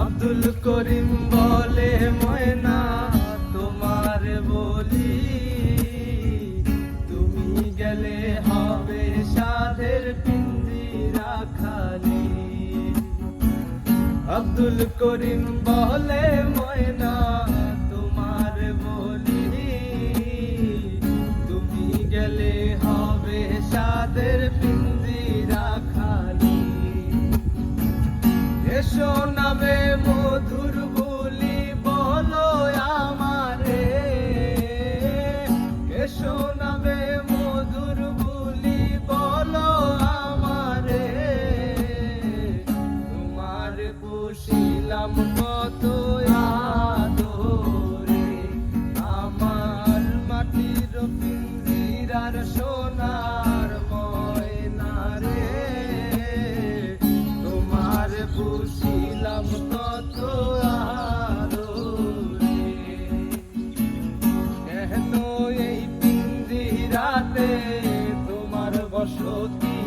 আব্দুল করিম বলে ময়না তোমার বলি, তুমি গেলে হবে সাধের পিঞ্জিরা খালি। আব্দুল করিম বলে ময়না তোমার বলি, তুমি গেলে হবে সাধের পিঞ্জিরা খালি। এসো নামে মধুর বুলি বলো আমারে, এসো নামে মধুর বুলি বলো আমারে, তোমার পুষিলাম কত আদরে, আমার মাটির পিঞ্জিরার সোনার ময়না রে, তোমার পুষিলাম কত আদরে। কেন এই পিঞ্জিরাতে তোমার বসতি,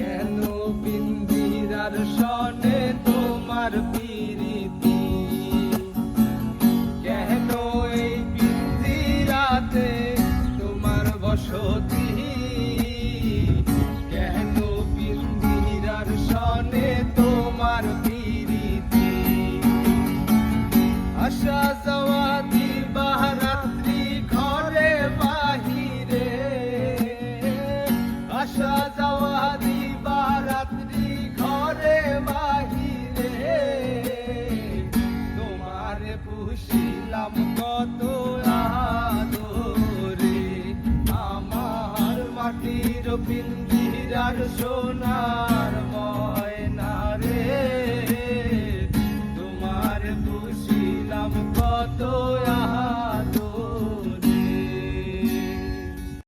কেন পিঞ্জিরার সনে তোমার প্রীতি, কেন এই পিঞ্জিরাতে তোমার বসতি, কেন পিঞ্জিরার সনে তোমার প্রীতি। আসা যাওয়া দিবারাত্রি ঘরে বাহিরে, আসা যাওয়া দিবারাত্রি ঘরে বাহিরে, তোমার পুষিলাম কত আদরে, আমার মাটির পিঞ্জিরার সোনার ময়না রে, তোমার পুষিলাম কত